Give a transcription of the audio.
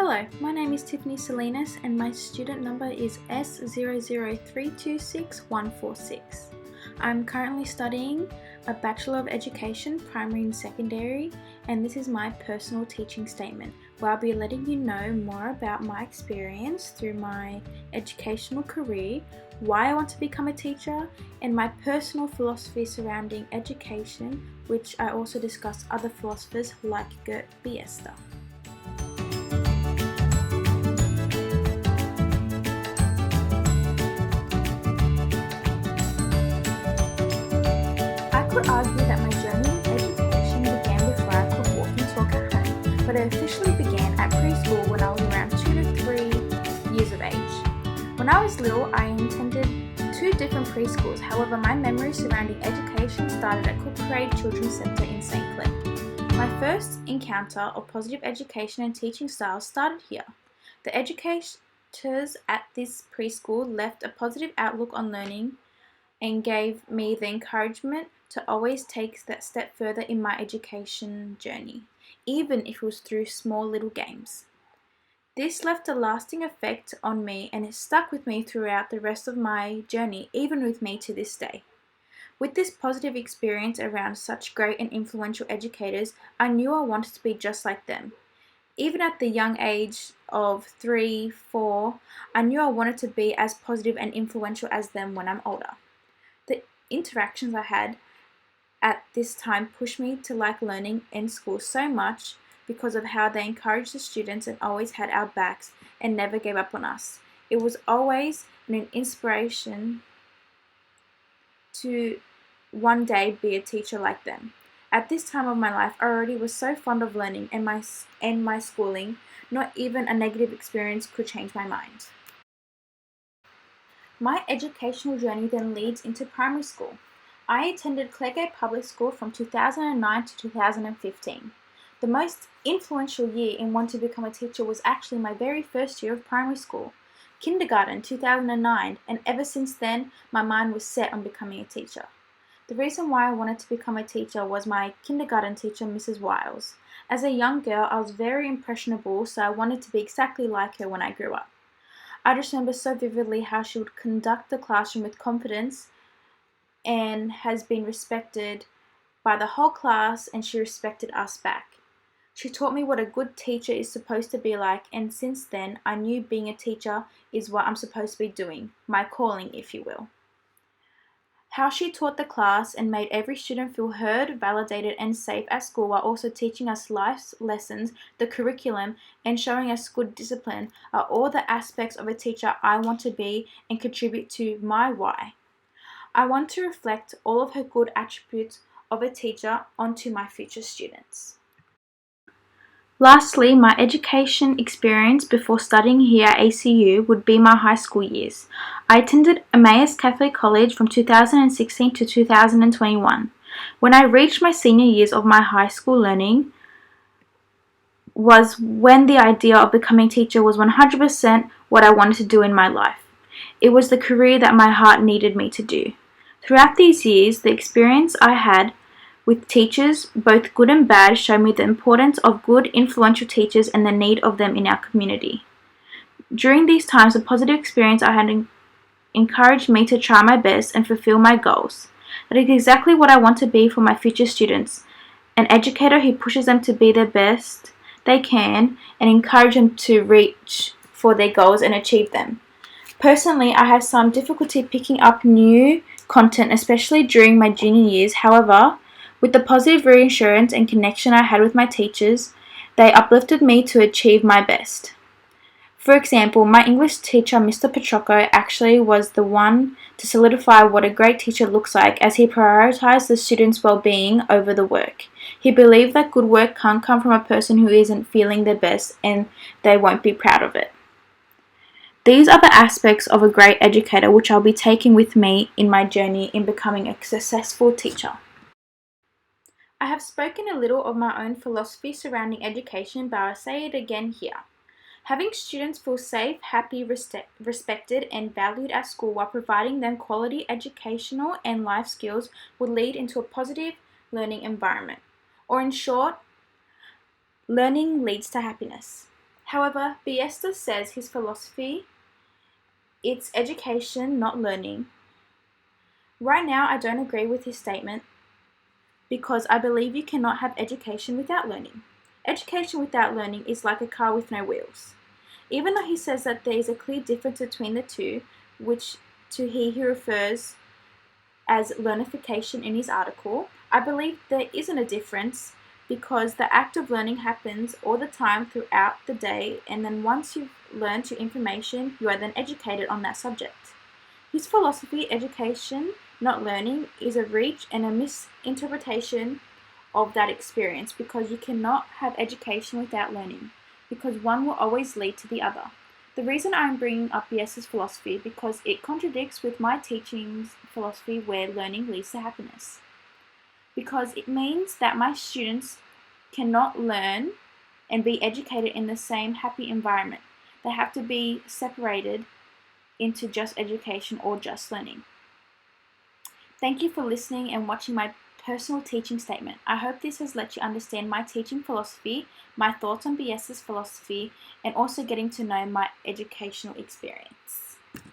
Hello, my name is Tiffany Salinas and my student number is S003266146. I'm currently studying a Bachelor of Education, Primary and Secondary, and this is my personal teaching statement, where I'll be letting you know more about my experience through my educational career, why I want to become a teacher, and my personal philosophy surrounding education, which I also discuss other philosophers like Gert Biester. I could argue that my journey in education began before I could walk and talk at home, but it officially began at preschool when I was around 2 to 3 years of age. When I was little, I attended 2 different preschools. However, my memories surrounding education started at Cook Parade Children's Centre in St. Clair. My first encounter of positive education and teaching styles started here. The educators at this preschool left a positive outlook on learning and gave me the encouragement to always take that step further in my education journey, even if it was through small little games. This left a lasting effect on me and it stuck with me throughout the rest of my journey, even with me to this day. With this positive experience around such great and influential educators, I knew I wanted to be just like them. Even at the young age of 3, 4, I knew I wanted to be as positive and influential as them when I'm older. The interactions I had at this time pushed me to like learning in school so much because of how they encouraged the students and always had our backs and never gave up on us. It was always an inspiration to one day be a teacher like them. At this time of my life, I already was so fond of learning and my schooling, not even a negative experience could change my mind. My educational journey then leads into primary school. I attended Clegate Public School from 2009 to 2015. The most influential year in wanting to become a teacher was actually my very first year of primary school, kindergarten 2009, and ever since then my mind was set on becoming a teacher. The reason why I wanted to become a teacher was my kindergarten teacher, Mrs. Wiles. As a young girl, I was very impressionable, so I wanted to be exactly like her when I grew up. I just remember so vividly how she would conduct the classroom with confidence and has been respected by the whole class, and she respected us back. She taught me what a good teacher is supposed to be like, and since then I knew being a teacher is what I'm supposed to be doing, my calling, if you will. How she taught the class and made every student feel heard, validated and safe at school while also teaching us life lessons, the curriculum and showing us good discipline are all the aspects of a teacher I want to be and contribute to my why. I want to reflect all of her good attributes of a teacher onto my future students. Lastly, my education experience before studying here at ACU would be my high school years. I attended Emmaus Catholic College from 2016 to 2021. When I reached my senior years of my high school learning was when the idea of becoming a teacher was 100% what I wanted to do in my life. It was the career that my heart needed me to do. Throughout these years, the experience I had with teachers, both good and bad, showed me the importance of good, influential teachers and the need of them in our community. During these times, the positive experience I had encouraged me to try my best and fulfill my goals. That is exactly what I want to be for my future students, an educator who pushes them to be their best they can and encourage them to reach for their goals and achieve them. Personally, I have some difficulty picking up new content, especially during my junior years. However, with the positive reassurance and connection I had with my teachers, they uplifted me to achieve my best. For example, my English teacher, Mr. Petrocco, actually was the one to solidify what a great teacher looks like, as he prioritized the students' well-being over the work. He believed that good work can't come from a person who isn't feeling their best and they won't be proud of it. These are the aspects of a great educator which I'll be taking with me in my journey in becoming a successful teacher. I have spoken a little of my own philosophy surrounding education, but I'll say it again here. Having students feel safe, happy, respected and valued at school while providing them quality educational and life skills would lead into a positive learning environment. Or in short, learning leads to happiness. However, Biesta says his philosophy, it's education, not learning. Right now, I don't agree with his statement because I believe you cannot have education without learning. Education without learning is like a car with no wheels. Even though he says that there is a clear difference between the two, which to he refers as learnification in his article, I believe there isn't a difference because the act of learning happens all the time throughout the day, and then once you've learned your information, you are then educated on that subject. His philosophy, education, not learning, is a reach and a misinterpretation of that experience because you cannot have education without learning, because one will always lead to the other. The reason I'm bringing up Biesta's philosophy because it contradicts with my teaching's philosophy where learning leads to happiness. Because it means that my students cannot learn and be educated in the same happy environment. They have to be separated into just education or just learning. Thank you for listening and watching my personal teaching statement. I hope this has let you understand my teaching philosophy, my thoughts on Biesta's philosophy, and also getting to know my educational experience.